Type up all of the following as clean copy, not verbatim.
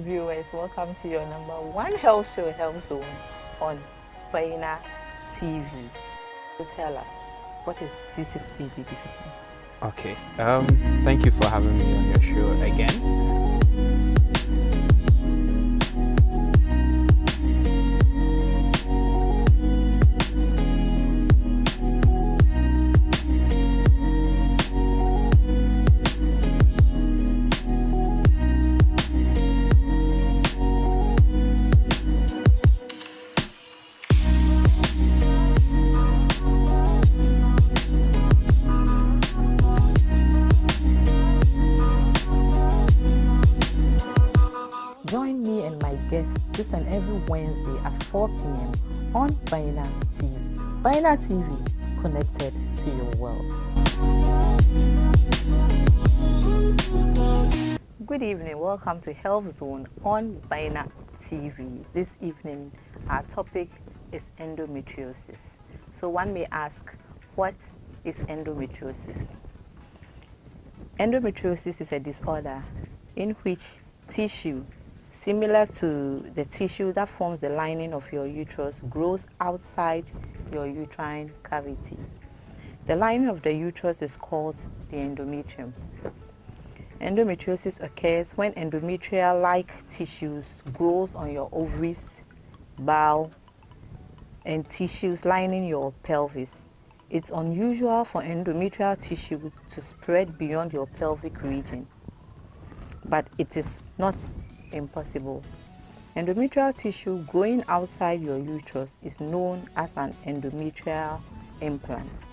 Viewers, welcome to your number one health show, Healthzone, on Baina TV. So tell us, what is G6PD deficiency? Okay, thank you for having me on your show again. Join me and my guests this and every Wednesday at 4 p.m. on Baina TV. Baina TV, connected to your world. Good evening, welcome to Healthzone on Baina TV. This evening, our topic is endometriosis. So one may ask, what is endometriosis? Endometriosis is a disorder in which tissue similar to the tissue that forms the lining of your uterus grows outside your uterine cavity. The lining of the uterus is called the endometrium. Endometriosis occurs when endometrial-like tissues grows on your ovaries, bowel, and tissues lining your pelvis. It's unusual for endometrial tissue to spread beyond your pelvic region, but it is not impossible. Endometrial tissue growing outside your uterus is known as an endometrial implant.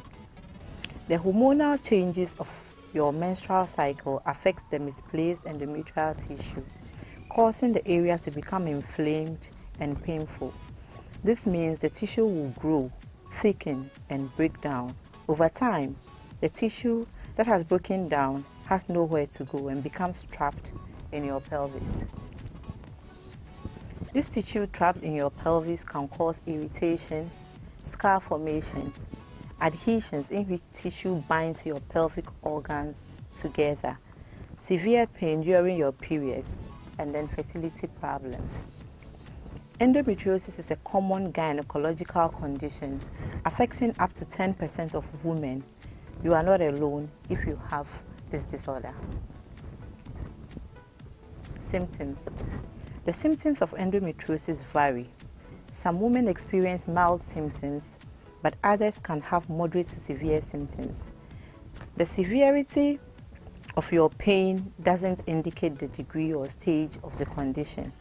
The hormonal changes of your menstrual cycle affects the misplaced endometrial tissue, causing the area to become inflamed and painful. This means the tissue will grow, thicken, and break down. Over time, the tissue that has broken down has nowhere to go and becomes trapped in your pelvis. This tissue trapped in your pelvis can cause irritation, scar formation, adhesions in which tissue binds your pelvic organs together, severe pain during your periods, and then fertility problems. Endometriosis is a common gynecological condition affecting up to 10% of women. You are not alone if you have this disorder. Symptoms. The symptoms of endometriosis vary. Some women experience mild symptoms, but others can have moderate to severe symptoms. The severity of your pain doesn't indicate the degree or stage of the condition.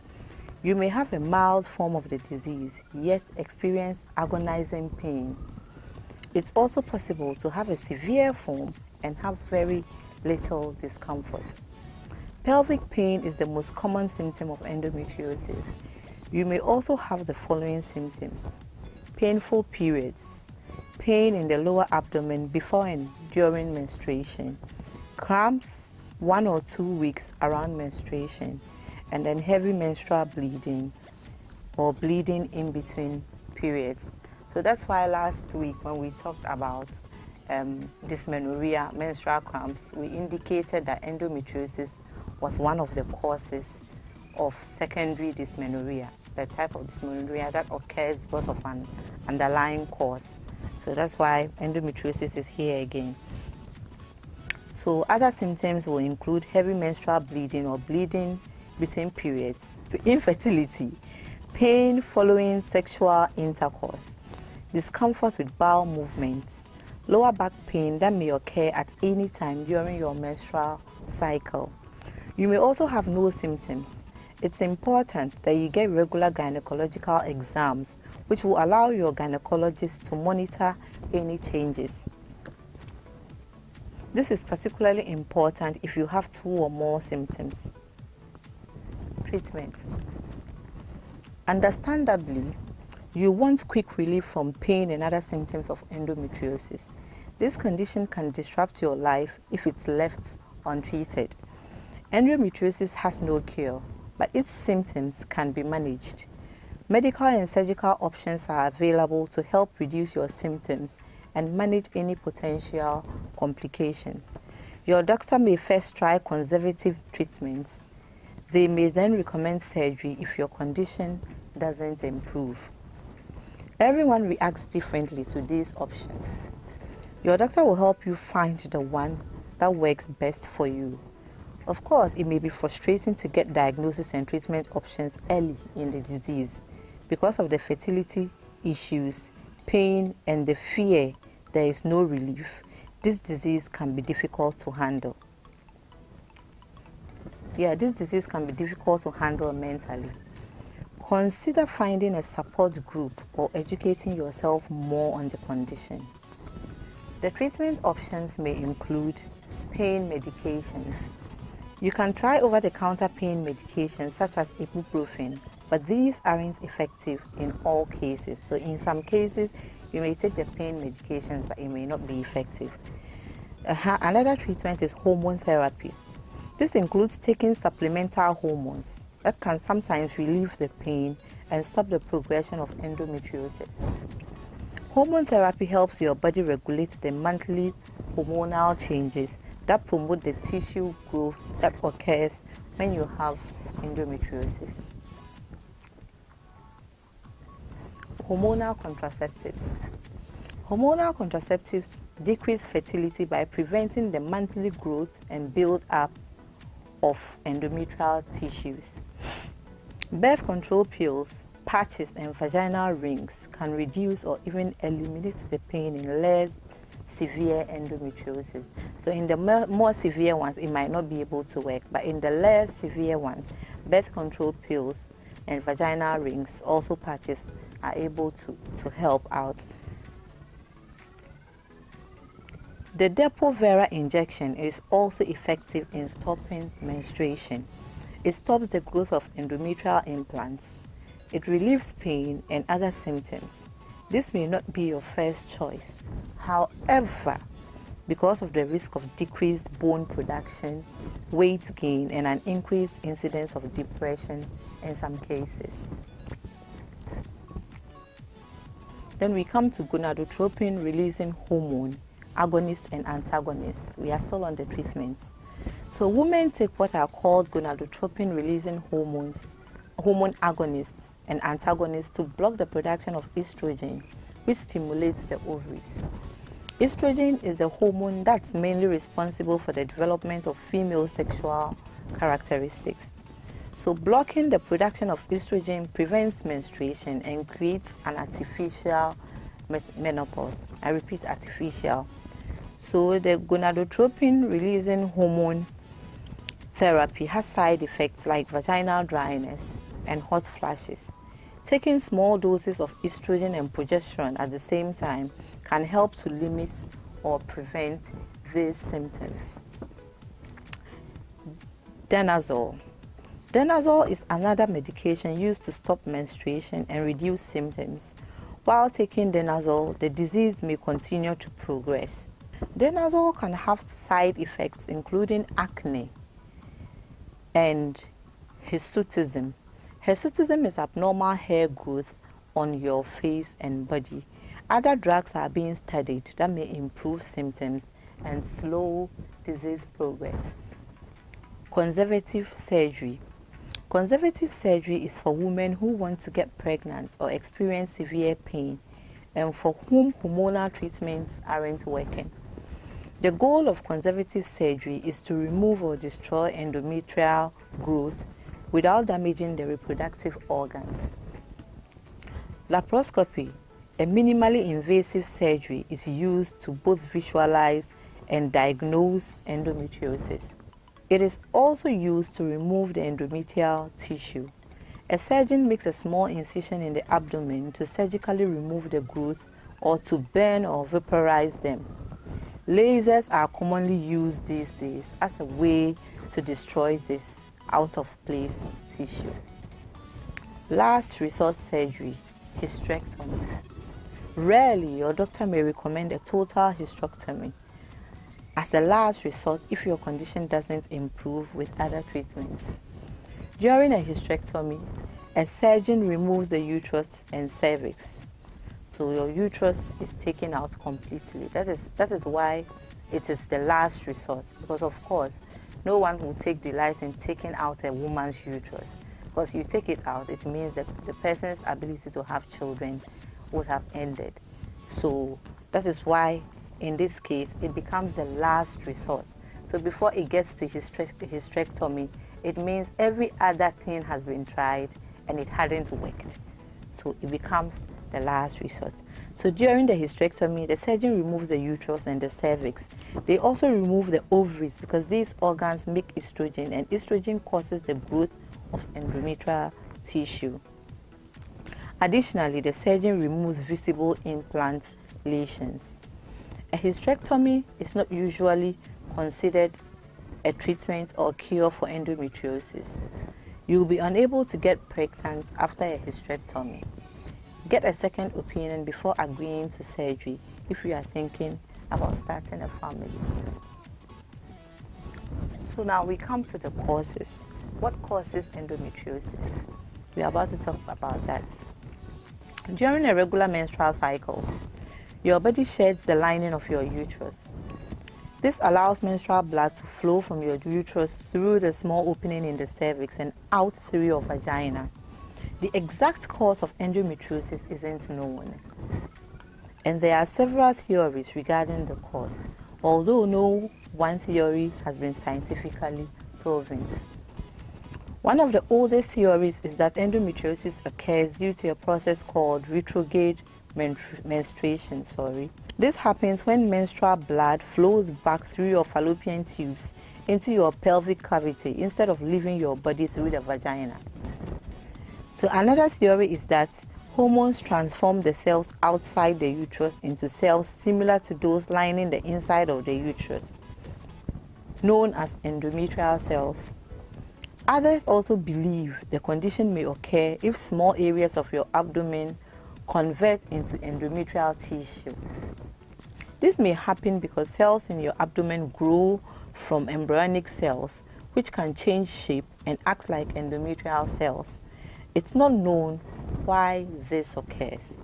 You may have a mild form of the disease, yet experience agonizing pain. It's also possible to have a severe form and have very little discomfort. Pelvic pain is the most common symptom of endometriosis. You may also have the following symptoms: painful periods, pain in the lower abdomen before and during menstruation, cramps 1 or 2 weeks around menstruation, and then heavy menstrual bleeding or bleeding in between periods. So that's why last week when we talked about dysmenorrhea, menstrual cramps, we indicated that endometriosis was one of the causes of secondary dysmenorrhea, the type of dysmenorrhea that occurs because of an underlying cause. So that's why endometriosis is here again. So other symptoms will include heavy menstrual bleeding or bleeding between periods, infertility, pain following sexual intercourse, discomfort with bowel movements, lower back pain that may occur at any time during your menstrual cycle. You may also have no symptoms. It's important that you get regular gynecological exams, which will allow your gynecologist to monitor any changes. This is particularly important if you have 2 or more symptoms. Treatment. Understandably, you want quick relief from pain and other symptoms of endometriosis. This condition can disrupt your life if it's left untreated. Endometriosis has no cure, but its symptoms can be managed. Medical and surgical options are available to help reduce your symptoms and manage any potential complications. Your doctor may first try conservative treatments, They may then recommend surgery if your condition doesn't improve. Everyone reacts differently to these options. Your doctor will help you find the one that works best for you. Of course, it may be frustrating to get diagnosis and treatment options early in the disease because of the fertility issues, pain, and the fear there is no relief. This disease can be difficult to handle. This disease can be difficult to handle mentally. Consider finding a support group or educating yourself more on the condition. The treatment options may include pain medications. You can try over-the-counter pain medications such as ibuprofen, but these aren't effective in all cases. So in some cases, you may take the pain medications, but it may not be effective. Another treatment is hormone therapy. This includes taking supplemental hormones that can sometimes relieve the pain and stop the progression of endometriosis. Hormone therapy helps your body regulate the monthly hormonal changes that promote the tissue growth that occurs when you have endometriosis. Hormonal contraceptives. Hormonal contraceptives decrease fertility by preventing the monthly growth and build-up of endometrial tissues. Birth control pills, patches, and vaginal rings can reduce or even eliminate the pain in less severe endometriosis. So in the more severe ones, it might not be able to work, but in the less severe ones, birth control pills and vaginal rings, also patches, are able to help out. The Depo-Vera injection is also effective in stopping menstruation. It stops the growth of endometrial implants. It relieves pain and other symptoms. This may not be your first choice. However, because of the risk of decreased bone production, weight gain, and an increased incidence of depression in some cases. Then we come to gonadotropin releasing hormone, agonists and antagonists. We are still on the treatments. So women take what are called gonadotropin releasing hormone agonists and antagonists to block the production of estrogen, which stimulates the ovaries. Estrogen is the hormone that's mainly responsible for the development of female sexual characteristics. So blocking the production of estrogen prevents menstruation and creates an artificial menopause. I repeat, artificial. So the gonadotropin releasing hormone therapy has side effects like vaginal dryness and hot flashes. Taking small doses of estrogen and progesterone at the same time can help to limit or prevent these symptoms. Denazol. Denazol is another medication used to stop menstruation and reduce symptoms. While taking Denazol, the disease may continue to progress. Denazol can have side effects including acne and hirsutism. Hirsutism is abnormal hair growth on your face and body. Other drugs are being studied that may improve symptoms and slow disease progress. Conservative surgery. Conservative surgery is for women who want to get pregnant or experience severe pain and for whom hormonal treatments aren't working. The goal of conservative surgery is to remove or destroy endometrial growth without damaging the reproductive organs. Laparoscopy, a minimally invasive surgery, is used to both visualize and diagnose endometriosis. It is also used to remove the endometrial tissue. A surgeon makes a small incision in the abdomen to surgically remove the growth or to burn or vaporize them. Lasers are commonly used these days as a way to destroy this out-of-place tissue. Last resort surgery, hysterectomy. Rarely, your doctor may recommend a total hysterectomy as a last resort if your condition doesn't improve with other treatments. During a hysterectomy, a surgeon removes the uterus and cervix. So your uterus is taken out completely. That is why it is the last resort, because of course No one will take delight in taking out a woman's uterus, because you take it out, it means that the person's ability to have children would have ended. So that is why in this case it becomes the last resort. So before it gets to hysterectomy, it means every other thing has been tried and it hadn't worked. So it becomes the last resort. So during the hysterectomy, the surgeon removes the uterus and the cervix. They also remove the ovaries because these organs make estrogen, and estrogen causes the growth of endometrial tissue. Additionally, the surgeon removes visible implant lesions. A hysterectomy is not usually considered a treatment or cure for endometriosis. You will be unable to get pregnant after a hysterectomy. Get a second opinion before agreeing to surgery if you are thinking about starting a family. So now we come to the causes. What causes endometriosis? We are about to talk about that. During a regular menstrual cycle, your body sheds the lining of your uterus. This allows menstrual blood to flow from your uterus through the small opening in the cervix and out through your vagina. The exact cause of endometriosis isn't known, and there are several theories regarding the cause, although no one theory has been scientifically proven. One of the oldest theories is that endometriosis occurs due to a process called retrograde menstruation. This happens when menstrual blood flows back through your fallopian tubes into your pelvic cavity instead of leaving your body through the vagina. So another theory is that hormones transform the cells outside the uterus into cells similar to those lining the inside of the uterus, known as endometrial cells. Others also believe the condition may occur if small areas of your abdomen convert into endometrial tissue. This may happen because cells in your abdomen grow from embryonic cells, which can change shape and act like endometrial cells. It's not known why this occurs.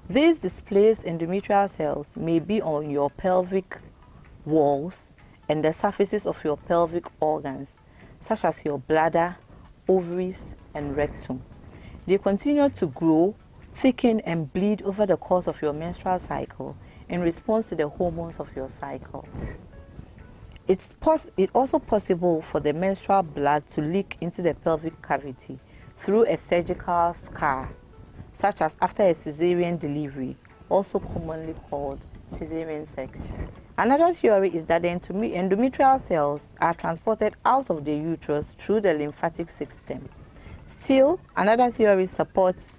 These displaced endometrial cells may be on your pelvic walls and the surfaces of your pelvic organs, such as your bladder, ovaries, and rectum. They continue to grow, thicken, and bleed over the course of your menstrual cycle in response to the hormones of your cycle. It's also possible for the menstrual blood to leak into the pelvic cavity through a surgical scar, such as after a cesarean delivery, also commonly called cesarean section. Another theory is that the endometrial cells are transported out of the uterus through the lymphatic system. Still, another theory supports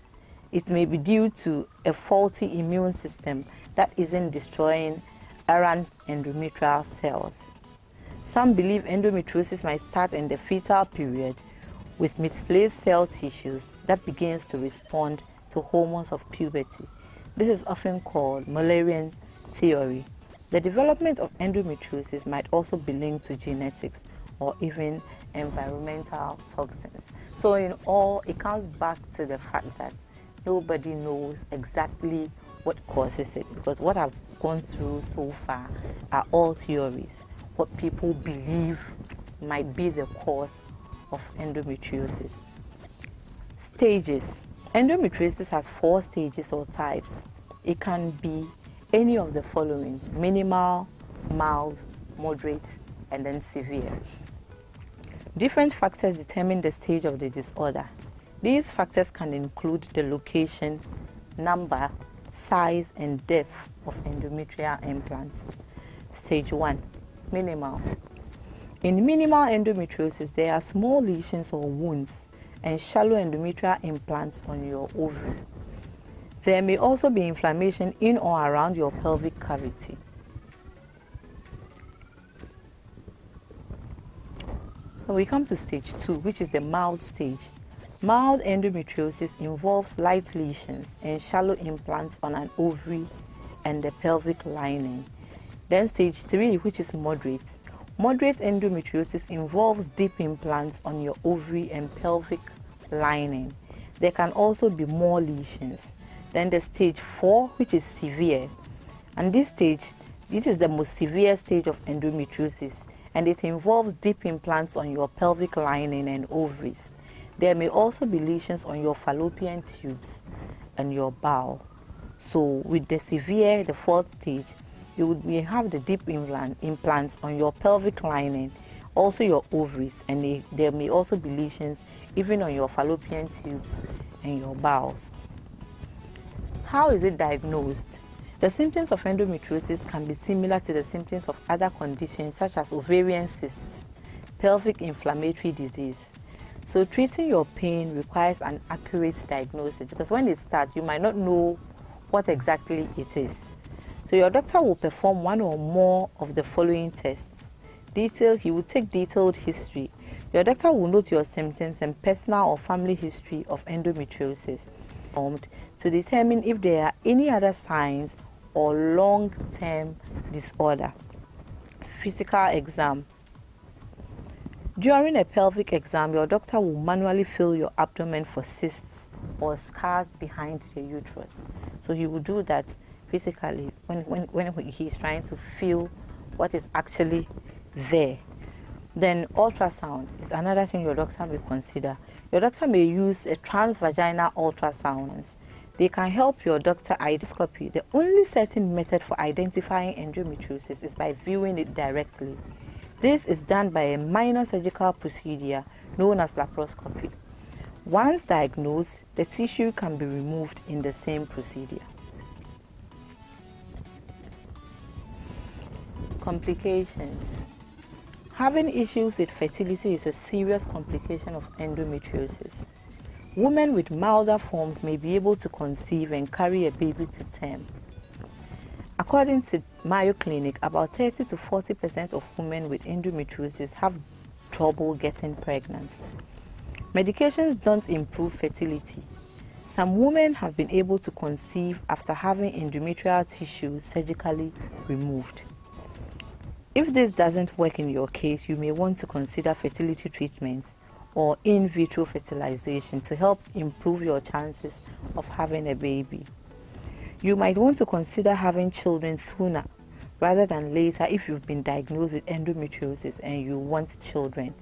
it may be due to a faulty immune system that isn't destroying errant endometrial cells. Some believe endometriosis might start in the fetal period with misplaced cell tissues that begins to respond to hormones of puberty. This is often called Mullerian theory. The development of endometriosis might also be linked to genetics or even environmental toxins. So in all, it comes back to the fact that nobody knows exactly what causes it, because what I've gone through so far are all theories, what people believe might be the cause of endometriosis. Stages. Endometriosis has 4 stages or types. It can be any of the following: minimal, mild, moderate, and then severe. Different factors determine the stage of the disorder. These factors can include the location, number, size, and depth of endometrial implants. Stage 1, minimal. In minimal endometriosis, there are small lesions or wounds and shallow endometrial implants on your ovary. There may also be inflammation in or around your pelvic cavity. So we come to stage 2, which is the mild stage. Mild endometriosis involves light lesions and shallow implants on an ovary and the pelvic lining. Then stage 3, which is moderate. Moderate endometriosis involves deep implants on your ovary and pelvic lining. There can also be more lesions. Then the stage 4, which is severe. And this is the most severe stage of endometriosis, and it involves deep implants on your pelvic lining and ovaries. There may also be lesions on your fallopian tubes and your bowel. So with the severe, the fourth stage, may have the deep implants on your pelvic lining, also your ovaries, and there may also be lesions even on your fallopian tubes and your bowels. How is it diagnosed? The symptoms of endometriosis can be similar to the symptoms of other conditions such as ovarian cysts, pelvic inflammatory disease. So treating your pain requires an accurate diagnosis, because when it starts, you might not know what exactly it is. So your doctor will perform one or more of the following tests. He will take detailed history. Your doctor will note your symptoms and personal or family history of endometriosis to determine if there are any other signs or long-term disorder. Physical exam. During a pelvic exam, your doctor will manually feel your abdomen for cysts or scars behind the uterus. So he will do that physically when he's trying to feel what is actually there. Then ultrasound is another thing your doctor may consider. Your doctor may use a transvaginal ultrasound. They can help your doctor Laparoscopy. The only certain method for identifying endometriosis is by viewing it directly. This is done by a minor surgical procedure known as laparoscopy. Once diagnosed, the tissue can be removed in the same procedure. Complications. Having issues with fertility is a serious complication of endometriosis. Women with milder forms may be able to conceive and carry a baby to term. According to Mayo Clinic, about 30 to 40% of women with endometriosis have trouble getting pregnant. Medications don't improve fertility. Some women have been able to conceive after having endometrial tissue surgically removed. If this doesn't work in your case, you may want to consider fertility treatments or in vitro fertilization to help improve your chances of having a baby. You might want to consider having children sooner rather than later if you've been diagnosed with endometriosis and you want children.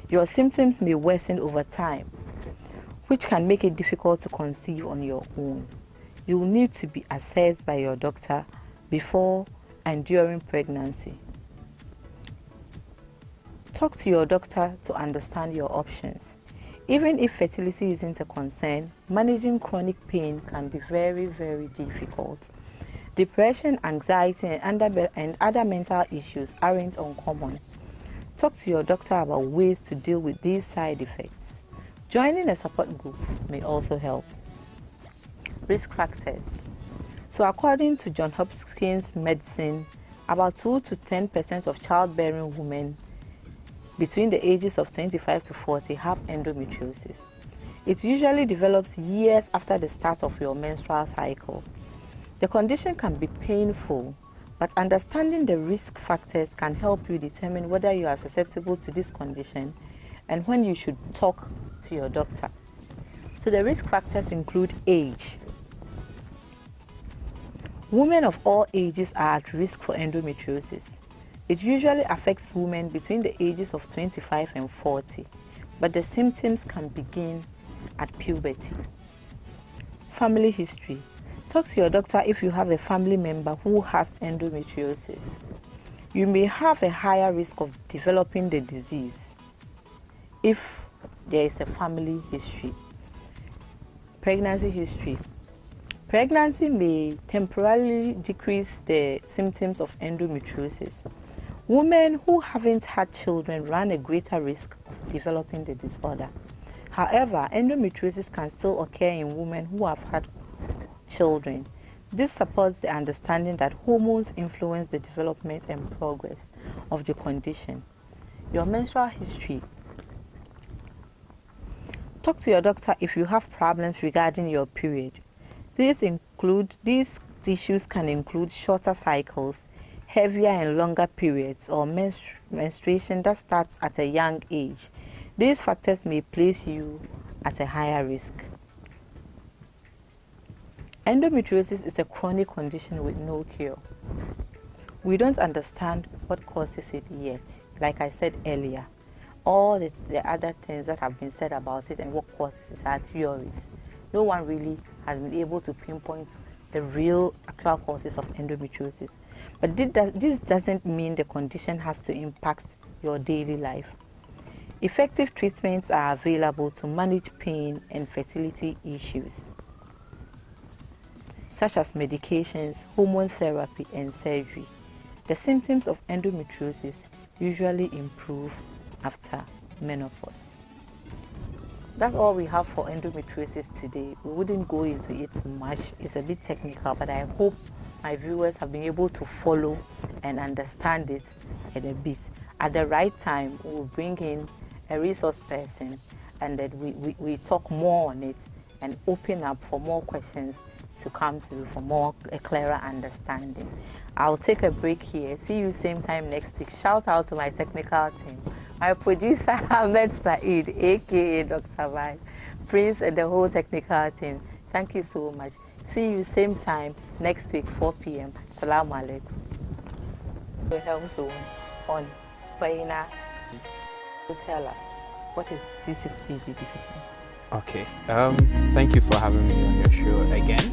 Your symptoms may worsen over time, which can make it difficult to conceive on your own. You will need to be assessed by your doctor before and during pregnancy. Talk to your doctor to understand your options. Even if fertility isn't a concern, managing chronic pain can be very, very difficult. Depression, anxiety, and other mental issues aren't uncommon. Talk to your doctor about ways to deal with these side effects. Joining a support group may also help. Risk factors. So according to Johns Hopkins Medicine, about 2 to 10% of childbearing women between the ages of 25 to 40 have endometriosis. It usually develops years after the start of your menstrual cycle. The condition can be painful, but understanding the risk factors can help you determine whether you are susceptible to this condition and when you should talk to your doctor. So the risk factors include age. Women of all ages are at risk for endometriosis. It usually affects women between the ages of 25 and 40, but the symptoms can begin at puberty. Family history. Talk to your doctor if you have a family member who has endometriosis. You may have a higher risk of developing the disease if there is a family history. Pregnancy history. Pregnancy may temporarily decrease the symptoms of endometriosis. Women who haven't had children run a greater risk of developing the disorder. However, endometriosis can still occur in women who have had children. This supports the understanding that hormones influence the development and progress of the condition. Your menstrual history. Talk to your doctor if you have problems regarding your period. These issues can include shorter cycles, heavier and longer periods, or menstruation that starts at a young age. These factors may place you at a higher risk. Endometriosis is a chronic condition with no cure. We don't understand what causes it yet. like I said earlier, all the other things that have been said about it and what causes it are theories. No one really has been able to pinpoint the real actual causes of endometriosis. But this doesn't mean the condition has to impact your daily life. Effective treatments are available to manage pain and fertility issues, such as medications, hormone therapy, and surgery. The symptoms of endometriosis usually improve after menopause. That's all we have for endometriosis today. We wouldn't go into it much. It's a bit technical, but I hope my viewers have been able to follow and understand it a bit. At the right time, we'll bring in a resource person and then we talk more on it and open up for more questions to come through for a clearer understanding. I'll take a break here. See you same time next week. Shout out to my technical team, my producer Ahmed Saeed, aka Dr. Vibe, Prince, and the whole technical team. Thank you so much. See you same time next week, 4 p.m. Assalamu alaikum. The Healthzone on Paina will tell us what is G6PD deficiency. Okay. Thank you for having me on your show again.